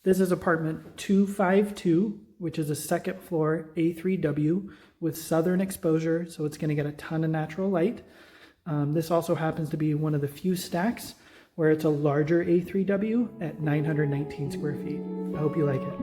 This is apartment 252, which is a second floor A3W with southern exposure, so it's going to get a ton of natural light. This also happens to be one of the few stacks where it's a larger A3W at 919 square feet. I hope you like it.